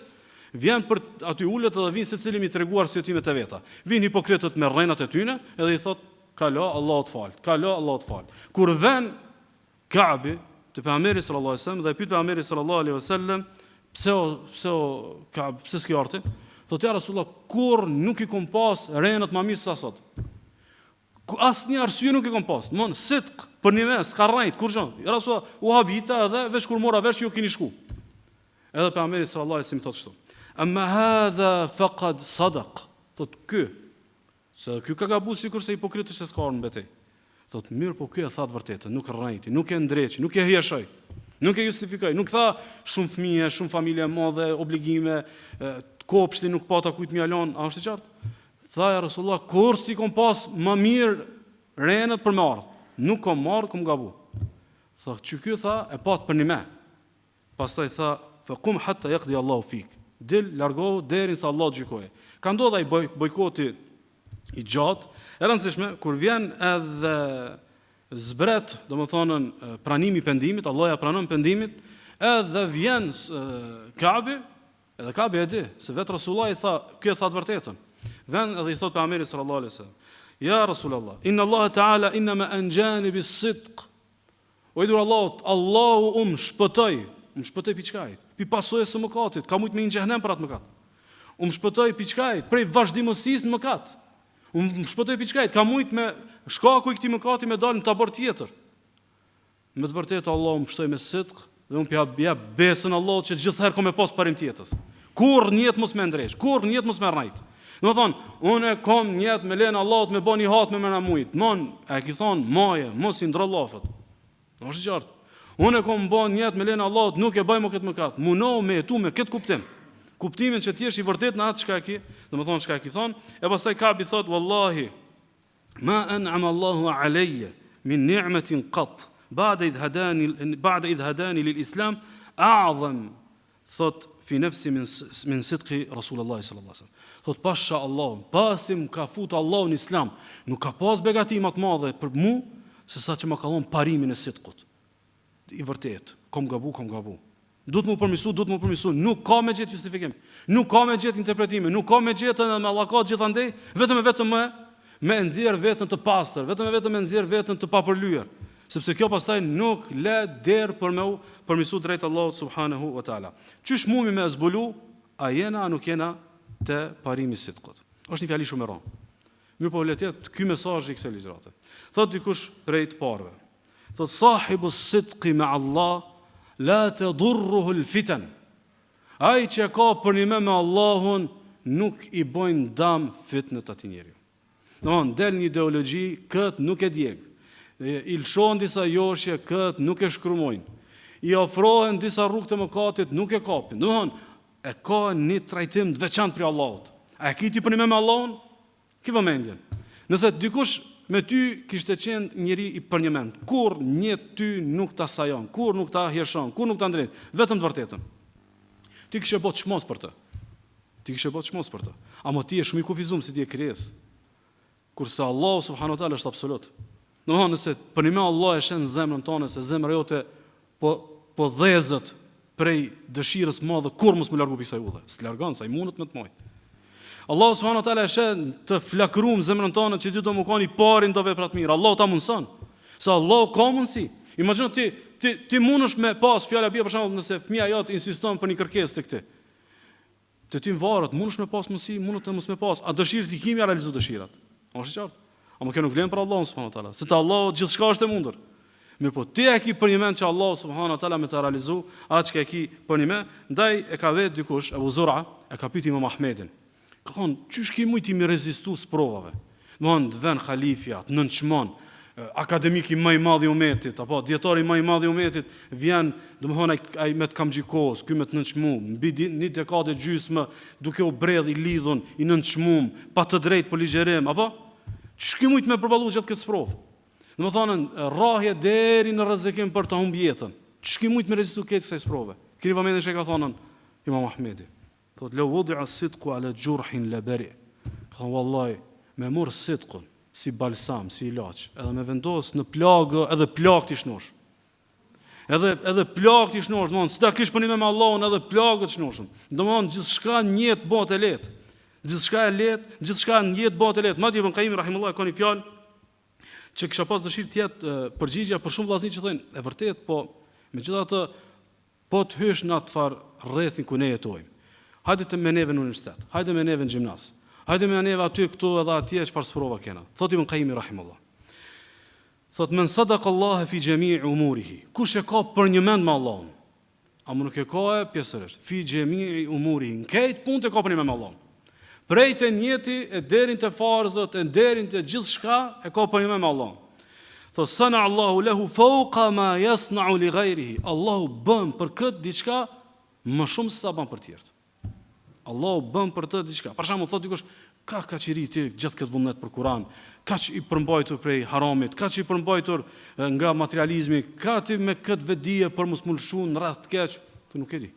vjen për aty ulet edhe vin secili mi treguar arsyetimet e veta. Vin hipokritët me rrenat e tyre edhe i thot: "Kalo, Allahu të fal. Kalo, Allahu të fal." Kur vën Ka'bi te pejgamberi sallallahu alajhi wasallam dhe pyet pejgamberi sallallahu alajhi wasallam pse s'ke arti? Thotë ja Rasulullah, kur nuk i kom pas renët më mirë sa sot. Asnjë arsye nuk i kom pas. Domthon sidq për një mes, s'ka rrejt, kur gjë. Ja Rasulullah, u habita edhe veç kur mora vesh ju keni shku. Edhe pejgamberi sallallahu alaihi wasallam thotë kështu. Amma hadha faqad sadaq. Thotë ky, se ky ka gabu sikur se hipokritët se s'ka në betej. Thotë mirë, po ky e tha të vërtetën, nuk rrejti, nuk e ndreqi, nuk e hieshoi. Nuk e justifikoj, nuk tha shumë fëmijë, shumë familje e madhe, obligime, kopshti nuk pata kujt mjalon, a është e qartë? Tha ja Rasulullah, kur si kom pas më mirë renët për me ardhë. Nuk kom marrë, kom gabu. Tha, që ky tha, e pat për një me. Pastaj tha, fëkum hatta yaqdi Allahu fik. Dil, largohu, derin sa Allah gjykoje. Ka ndodha i bojkoti i gjatë, e rëndësishme, kur vjen edhe zbret, do më thonën, pranimi pendimit, Allah ja pranon pendimit, edhe vjen Kabi, edhe Kabi e di, se vetë Rasulullah i tha, kjo tha të vërtetën. Vjen edhe i thot për Amiri sallallahu alaihi wasallam, ja Rasulullah, inna Allah Ta'ala inna me anjani bis sidq. O i dur Allahut, Allahu shpëtoj pi çkajt, pi pasojës së mëkatit, ka mujt me në xhehenem për atë mëkat. Shpëtoj pi çkajt, prej vazhdimësisë në mëkat. Shpëtoj pi çkajt, ka mujt me shkaku i këtij mëkati me dalë në tabor tjetër. Me të vërtetë Allahu më shtoi me sidq dhe unë jap besën Allahut që gjithherë kam me pas parim tjetës. Kur njët mos me ndresh, kur njët mos me rrajt. Do thonë, unë kam njët me lenë Allahut me bani hat me mëna mujt. E ki thonë, maje, mos i ndrollafët. Në është qartë. Unë kam bën njët me lenë Allahut, nuk e bëjmë këtë mëkat. Munohu me jetu me këtë kuptim. Kuptimin që ti je i vërtet në atë çka e ki, domethënë çka e ki thonë, e pastaj Kabi thot wallahi ma an'ama Allahu alayya min ni'matin qat ba'da idh hadani lil Islam a'zam thot fi nafsi min sidqi Rasulullah sallallahu alaihi wasallam. Thot pasha Allah, pasim ka fut Allah në Islam, nuk ka pas begati më të madhe për mu se sa që më ka dhënë parimin e sidqut. I vërtet, kom gabu. Duhet më përmisu, nuk ka me gjetë justifikim, nuk ka me gjetë interpretime, nuk ka me gjetë me allakat gjithandej, vetëm me nxjerr veten të pastër, vetëm me nxjerr veten të papërlyer, sepse kjo pastaj nuk le derë për me përmisu drejt Allahut subhanahu wa taala. Qysh mumi me zbulu, a jena a nuk jena te parimi i sidqut. Është një fjali shumë e rëndë. Mirë po vërtet ky mesazh i kësaj ligjërate. Thot dikush prej të parëve. Thot sahibu sidqi me Allah la tadurruhu al-fitan. Ai që ka punime me Allahun nuk i bojnë dam fitnët atij njeriu. Domthon del një ideologji kët nuk e djeg. I lshon disa joshje kët nuk e shkrumojnë. I ofrohen disa rrugë të mëkatit nuk e kapin. Domthon e ka një trajtim të veçantë për Allahut. A e ke ti punime me Allahun? Ki vëmendjen. Nëse dikush me ty kishte qenë njëri i përnjëmend, kur një ty nuk ta sajon, kur nuk ta hieshon, kur nuk ta ndren, vetëm të vërtetën. Ti kishe bërë çmos për të. Amo ti je shumë i kufizum si ti je krijesë. Kurse Allahu subhanahu wa taala është absolut. Domthonë nëse punime Allah e shën zemrën tonë, se zemra jote po dhezët prej dëshirës madhe kur mos më largu pi kësaj udhe. S'të largon sa i mundet me të mojt. Allah subhanahu wa taala e shën të flakrum zemrën tonë që ti do më koni parin do vepra të mira. Allah ta mundson. Se Allah ka mundsi. Imagjino ti mundesh me pas fjala bie për shembull nëse fëmia jot insiston për një kërkesë tek ti. Te ty varet, mundesh me pas mundsi, mundet të mos me pas. A dëshirat i kimi realizo dëshirat. Është qartë. Ama kjo nuk vlen për Allahun subhanahu wa taala. Se te Allahu gjithçka është e mundur. Mirë po ti e ki për një mend që Allah subhanahu wa taala me ta realizu atë që e ki për një mend, ndaj e ka vetë dikush Abu Zur'a e ka pyet Imam Ahmedin. Ka thonë, çysh ki mujt i mi rezistu sprovave? Domthon të vën halifja, të nënçmon, akademiki më i madh i umetit, apo dietari më i madh i umetit vjen, domthon ai me të kamxhikos, ky me të nënçmu, mbi një dekadë gjysmë, duke u bredh i lidhun, i nënçmum, pa të drejtë për ligjërim, apo ç'ki mujt me përballu gjatë këtë sprovë? Domthonë rrahje deri në rrezikim për të humbur jetën. Ç'ki mujt me rezistu këtë kësaj sprove? Keni vëmendje se ka thonën Imam Ahmedi. Thot la wudi'a sidqu ala jurhin la bari. Ka wallahi me mor sidqun si balsam, si ilaç, edhe me vendos në plagë, edhe plagë ti shnosh. Edhe plagë ti shnosh, domthon, s'ta kish punime me Allahun, edhe plagë të shnoshën. Domthon gjithçka në jetë bëhet e lehtë. Gjithçka e lehtë, gjithçka në jetë bëhet e lehtë. Madje Ibn Qayyim rahimullahu ka një fjalë që kisha pas dëshirë të jetë përgjigja për shumë vllazëri që thonë, e vërtet, po megjithatë po të hysh në atë farë rrethin ku ne jetojmë. Hajde të me neve në universitet, hajde me neve në gjimnas, hajde me neve aty këtu edhe atje çfarë sprova kena. Thot Ibn Qayyim rahimullah. Thot men sadaqa Allah fi jami' umurihi. Kush e ka për një mend me Allahun? A më nuk e ka e pjesërisht. Fi jami' umurihi. Këtë punë e ka për një mend me Allahun. Prej të njeti e derin të farzët, e derin të gjithë shka, e ka për një me Allahun. Thot, sana Allahu lehu fauqa ma yasna'u li ghayrihi. Allahu bën për këtë diçka më shumë se sa bën për tjerët. Allahu bën për të diçka. Për shembull, thot dikush, ka kaçiri ti gjithë këtë vullnet për Kur'an, kaç i përmbajtur prej haramit, kaç i përmbajtur nga materializmi, ka ti me këtë vetdije për mos mulshu në rreth të keq, ti nuk e di.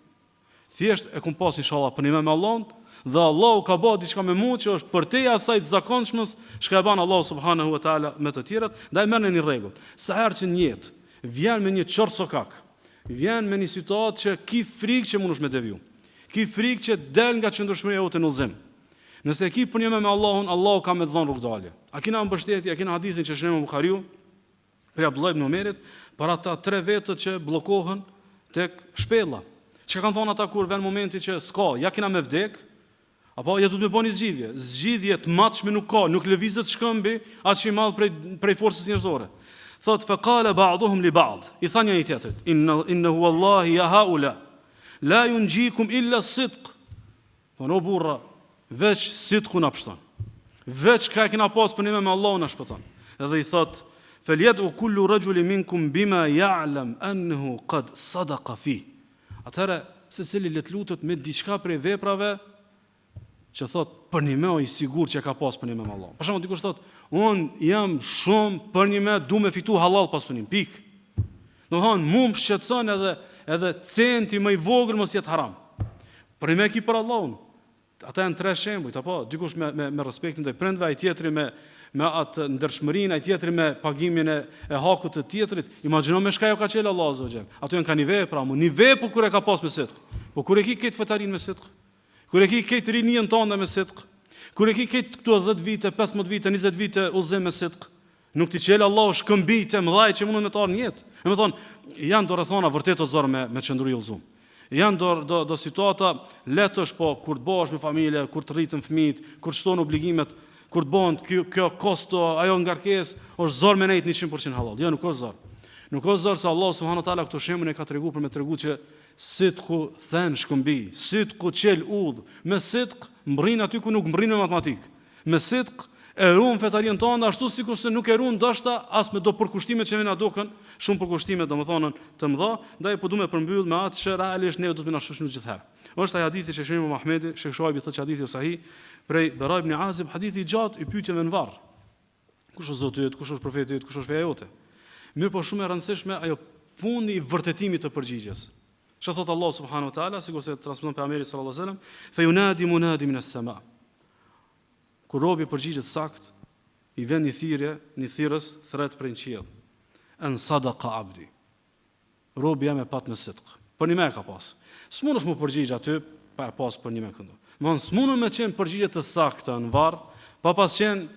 Thjesht e kum pas inshallah për një me Allahun. Dhe Allahu ka bërë diçka me mua që është për te asaj të zakonshmës, çka e bën Allahu subhanahu wa taala me të tjerët, ndaj merrni një rregull. Sa herë që në jetë vjen me një çort sokak, vjen me një situatë që ki frikë që mundosh me deviju. Ki frikë që del nga qëndrueshmëria jote në udhëzim. Nëse ki punime me Allahun, Allahu ka me dhënë rrugdalje. A kena mbështetje, a kena hadithin që shënojmë Buhariu, për Abdullah ibn Umerit, për ata 3 vetët që bllokohen tek shpella. Çka kanë thonë ata kur vjen momenti që s'ka, ja kena me vdek, apo ja do të më bëni zgjidhje. Zgjidhje të matshme nuk ka, nuk lëvizet shkëmbi aq i madh prej forcës njerëzore. Thot fa qala ba'dhum li ba'd. I tha njëri tjetrit, innahu wallahi ya haula la yunjikum illa as-sidq. Po no burra, veç sidqu na pshton. Veç ka kena pas punime me Allahun na shpëton. Edhe i thot falyad'u kullu rajulin minkum bima ya'lam annahu qad sadaqa fi. Atëra secili le të lutet me diçka prej veprave që thot për një me o i sigur që ka pas për një me Allah. Për shembull dikush thot, unë jam shumë për një me du me fitu halal pasunim, pik. Do thonë, mu më shqetëson edhe centi më i vogël mos jetë haram. Për një me ki për Allahun. Ata janë 3 shembujt, apo dikush me respektin ndaj prindve, ai tjetri me atë ndershmërinë, ai tjetri me pagimin e hakut të tjetrit. Imagjino me shka jo ka qelë Allah azza wa jall. Ato janë ka nive, pra mu nive po kur e ka pas me sidq. Po kur e ki këtë fetarin me sidq. Kur e ki këtë rinjën tonë me sidq, kur e ki këtë këto 10 vite, 15 vite, 20 vite udhëzim me sidq, nuk ti qelë Allahu shkëmbijtë e mëdhaj që mundën me të ardhur në jetë. E më thonë, janë do rrethona vërtet të zorë me qëndru i udhëzum. Janë do situata letësh, po kur të bëhesh me familje, kur të rritën fëmijët, kur të shton obligimet, kur të bëhen kjo kosto, ajo ngarkesë, është zorë me nejt 100% halal. Jo, nuk është zorë. Nuk është zorë se Allah subhanahu wa taala këto shembull e ka treguar për me tregu që sidqu thën shkëmbi, sidqu qel udh, me sidq mbrin aty ku nuk mbrin me matematik. Me sidq e ruan fetarinë tonë ashtu sikur se nuk e ruan ndoshta as me do përkushtimet që na duken, shumë përkushtimet domethënë të mëdha, ndaj po duam të përmbyll me atë që realisht ne do të na shoshnu gjithherë. Është ai hadithi që shehim Muhamedi, Sheikh Shuaibi thotë hadithi sahih prej Bara ibn Azib, hadithi i gjatë i pyetjeve në varr. Kush është Zoti yt, kush është profeti yt, kush është feja jote? Mirë, po shumë e rëndësishme ajo fundi i vërtetimit të përgjigjes. Çfarë thot Allah subhanahu wa taala, sikur se transmeton pejgamberi sallallahu alajhi wasallam, fa yunadi munadi min as-sama. Kur robi përgjigjet sakt, i vjen një thirrës thret prej qiell. An sadaqa abdi. Robi jam e pat me sidq. Për një me ka pas. S'mundesh më përgjigj aty pa pas për një me këndo. Domthon s'mundem me qenë përgjigje të sakta në varr, pa pas qenë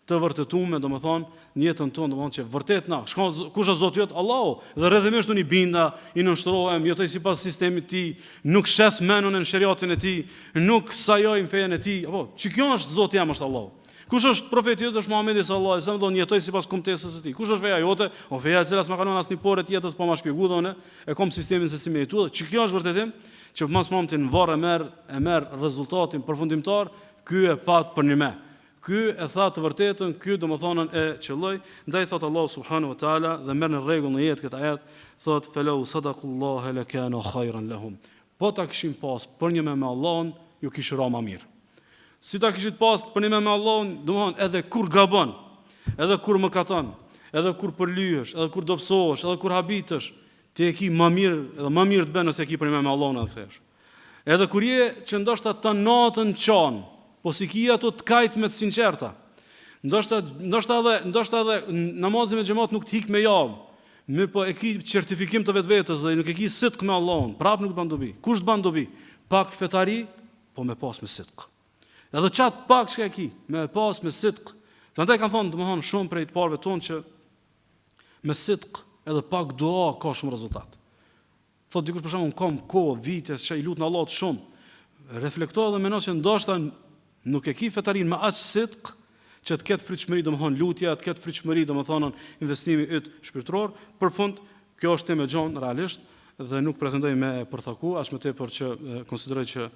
të vërtetuar, domethënë në jetën tonë, domethënë që vërtet na, kush është Zoti jot? Allahu. Dhe rrëdhëmisht unë i binda, i nënshtrohem, jetoj sipas sistemit të tij, nuk shes menun në shariatin e tij, nuk sajoj në fejen e tij. Apo, çi kjo është Zoti jam është Allahu. Kush është profeti jot? Është Muhamedi sallallahu alaihi wasallam, do jetoj sipas kumtesës së tij. Kush është feja jote? O feja e cila s'ma kalon asnjë porë të jetës, po ma shpjegoj dhonë, e kom sistemin se si më jetuar. Çi kjo është vërtetim? Që mas momentin në varr e merr rezultatin përfundimtar, ky e pat për një me. Ky e tha të vërtetën, ky domethënë e qelloi, ndaj thot Allah subhanahu wa taala dhe merr në rregull në jetë këtë ajet, thot falau sadaqullahu lakana khayran lahum. Po ta kishin pas për një me Allahun, ju kish ra më mirë. Si ta kishit pas për një me Allahun, domethënë edhe kur gabon, edhe kur mëkaton, edhe kur përlyhesh, edhe kur dobësohesh, edhe kur habitesh, ti e ki më mirë, edhe më mirë të bën nëse e ki për një me Allahun edhe kthesh. Edhe kur je që ndoshta të natën çon, po si kia ato të kajt me të sinqerta. Ndoshta edhe namazin me xhamat nuk të hik me javë. Mirë, po e ki certifikim të vetvetes dhe nuk e ki sidq me Allahun, prap nuk ban dobi. Kush ban dobi? Pak fetari, po me pas me sidq. Edhe çat pak çka e ki, me pas me sidq. Prandaj kanë thonë domethënë shumë prej të parëve tonë që me sidq edhe pak dua ka shumë rezultat. Thot dikush për shembull kam kohë, vite, që i lut në Allah shumë. Reflekto dhe mendo që ndoshta nuk e ki fetarin me aq sidq që të ketë frytshmëri, domethënë lutja, të ketë frytshmëri, domethënë investimi yt shpirtëror. Për fund, kjo është temë gjon realisht dhe nuk pretendoj me përthaku, as më tepër që konsideroj që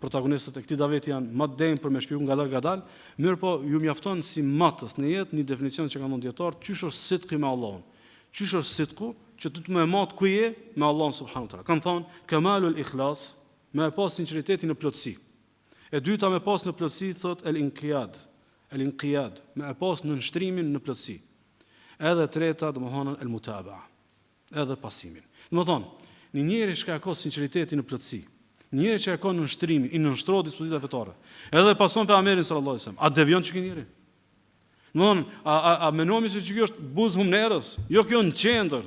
protagonistët e këtij daveti janë më të denj për me shpjegoj ngadalë, mirë po ju mjafton si matës në jetë një definicion që ka dhënë dietar, çysh është sidqi me Allahun. Çysh është sidqu që të më mat ku je me Allahun subhanahu wa taala. Kan thonë kamalul ikhlas, me pas sinqeritetin në plotësi. E dyta me pas në plotësi thot el inqiyad, me pas në nshtrimin në plotësi. Edhe treta domethënë el mutaba'a, edhe pasimin. Domethënë, një njeri që ka sinqeritetin në plotësi, një njeri që ka në nshtrimin, i nënshtrohet dispozitave fetare. Edhe pason pejgamberin sallallahu alajhi wasallam. A devion çka njeri? Domethënë, a mendojmë se kjo është buz humnerës? Jo, kjo në qendër.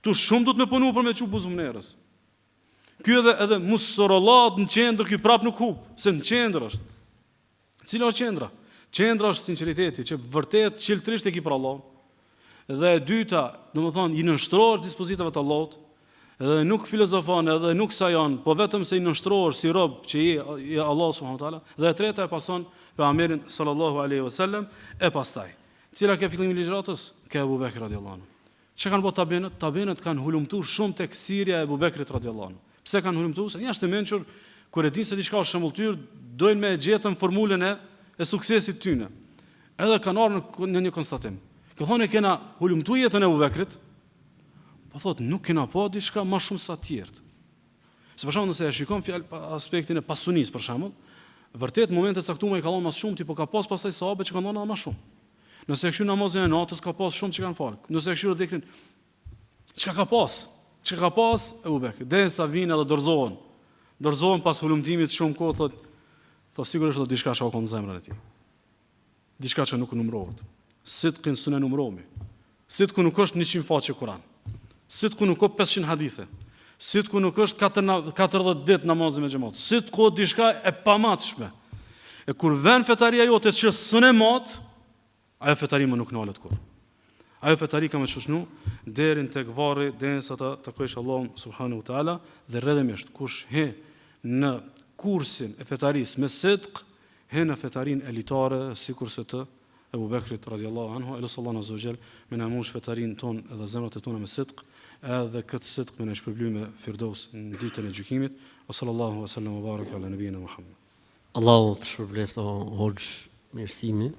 Ktu shumë do të më punu për me çu buz humnerës. Ky edhe musorollat në qendër, ky prap nuk hub, se në qendër është. Cila është qendra? Qendra është sinqeriteti, që vërtet qiltrisht e ki për Allah. Dhe e dyta, domethënë i nënshtrohesh dispozitave të Allahut, edhe nuk filozofon, edhe nuk sajon, po vetëm se i nënshtrohesh si rob që je Allah subhanahu wa taala. Dhe e treta e pason pejgamberin sallallahu alaihi wasallam, e pastaj. Cila ka fillimi i ligjratës? Ka Abu Bekr radhiyallahu anhu. Çka kanë bërë tabenët? Tabenët kanë hulumtuar shumë tek sirja e Abu Bekrit radhiyallahu anhu. Pse kanë hulumtuar? Se jashtë mençur kur e din se diçka është shembulltyr, dojnë me gjetën formulën e suksesit tyne. Edhe kanë ardhur në një konstatim. Kjo thonë kena hulumtuar jetën e Abu Bekrit, po thotë nuk kena pa diçka më shumë sa të tjerë. Se për shembull nëse e shikon fjalë aspektin e pasunisë për shembull, vërtet momente caktuara i ka dhënë më shumë, tipo ka pas pastaj sahabe që kanë dhënë më shumë. Nëse e kshu namazin e natës ka pas shumë që kanë fal. Nëse e kshu dhikrin, çka ka pas? Çka ka pas Abu Bekri? Derisa vinë edhe dorëzohen pas hulumtimit shumë kohë, thotë sigurisht do diçka shokon në zemrën e tij. Diçka që nuk numërohet. Sidqin sunë numërohemi. Sidqu nuk është 100 faqe Kur'an. Sidqu nuk ka 500 hadithe. Sidqu nuk është 40 ditë namazin me xhamat. Sidqu është diçka e pamatshme. E kur vën fetaria jote që s'e mat, ajo fetari më nuk nalet kur. Ajo fetari ka më shoshnu deri tek varri, derisa ta takosh Allahun subhanahu wa taala, dhe rrjedhimisht kush he në kursin e fetarisë me sidq, he në fetarin elitare sikurse të Abu Bekrit radhiyallahu anhu, elusallahu azza wa jall, me na mush fetarin ton edhe zemrat e tona me sidq, edhe këtë sidq me na shpërblyj me firdaus në ditën e gjykimit. Sallallahu wa sallam wa baraka ala nabiyina Muhammad.
Allahu të shpërbleft o hoxh mirësimi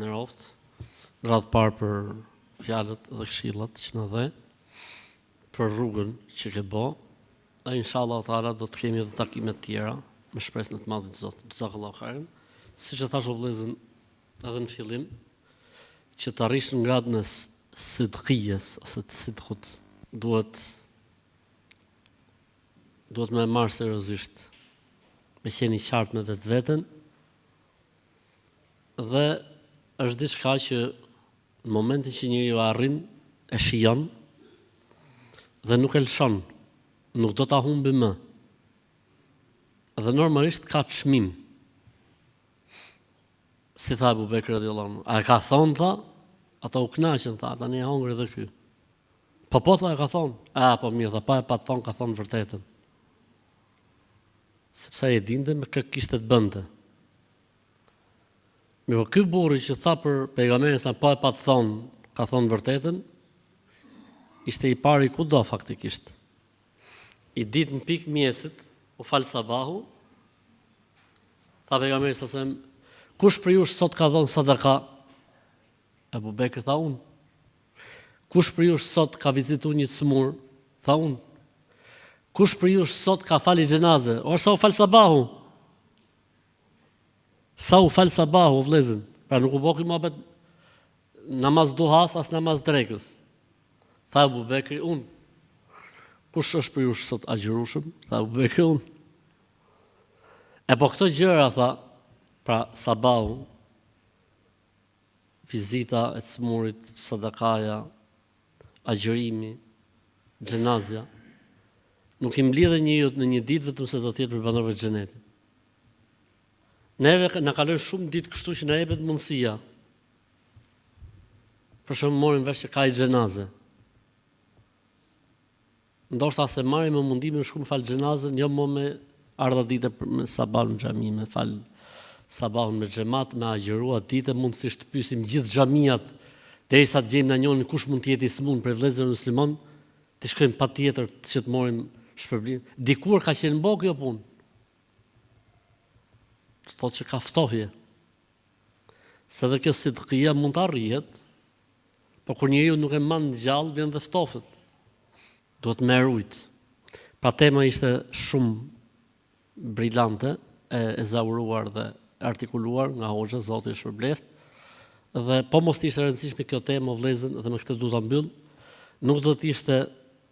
në roft, radh parë për fjalët dhe këshillat që na dhe, për rrugën që ke bë, dhe inshallah taala do të kemi edhe takime të tjera me shpresën e të Madhit Zot. Jazakallahu khairan. Siç e thash vëllezën edhe në fillim, që të arrish në gradën e sidqijes ose të sidqut, duhet me marrë seriozisht, me qenë i qartë me vetveten, dhe është diçka që në momentin që njeriu arrin, e shijon dhe nuk e lëshon, nuk do ta humbi më. Dhe normalisht ka çmim. Si tha Abu Bekri radhiyallahu anhu, a ka thonë tha, ata u kënaqën tha, tani e hongër edhe ky. Po tha e ka thonë, po mirë, tha pa e thonë, ka thonë vërtetën. Sepse e dinte me kë kishte të bënte. Mirë, ky burri që tha për pejgamberin sa pa të thonë, ka thonë vërtetën, ishte i pari kudo faktikisht. I ditë në pikë mjesit, u falë sabahu, tha pejgamberi sa sem, kush për jush sot ka dhënë sadaka? Abu Bekri tha unë. Kush për jush sot ka vizitu një smur? Tha unë. Kush për jush sot ka fali xhenaze? Ose sa u falë sabahu? Sa u falë sabahu, vlezën. Pra nuk u boki muhabet namaz duhas, as namaz drekës. Tha Abu Bekri, unë. Kush është për jush sot agjërushëm? Tha Abu Bekri, unë. E po këto gjëra, tha, pra sabahu, vizita e të smurit, sadakaja, agjërimi, xhenazja, nuk i mblidhe njëjët në një ditë vetëm se do të jetë për banorëve të xhenetit. Neve na kalojnë shumë ditë kështu që na jepet mundësia. Për shembull, morim vesh që ka i xhenaze. ndoshta se marrim me mundimin shku me fal xhenazën, jo më me ardha ditë me sabah në xhami, me fal sabahun me xhamat, me agjërua ditë, mundësisht të pyesim gjithë xhamiat derisa të gjejmë na njërin kush mund të jetë i smun për vëllezërin musliman, të shkojmë patjetër që të morim shpërblim. Dikur ka qenë mbok kjo punë. Të thotë që ka ftohje. Se dhe kjo sidqia mund të arrihet, por kur njeriu nuk e mban gjallë, vjen dhe ftofet. Duhet me rujt. Pra tema ishte shumë brillante, e zauruar dhe artikuluar nga Hoxha, Zoti i shpërbleft. Dhe po mos të ishte rëndësishme kjo temë, vëllezën, dhe me këtë du ta mbyll, nuk do të ishte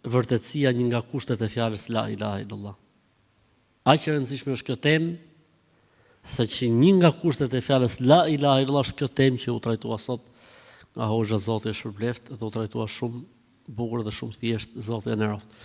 vërtetësia një nga kushtet e fjalës la ilaha illallah. Aq e rëndësishme është kjo temë, se që një nga kushtet e fjalës la ilaha illallah është kjo temë që u trajtua sot nga Hoxha, Zoti i shpërbleft, dhe u trajtua shumë bukur dhe shumë thjesht, Zoti e nderoft.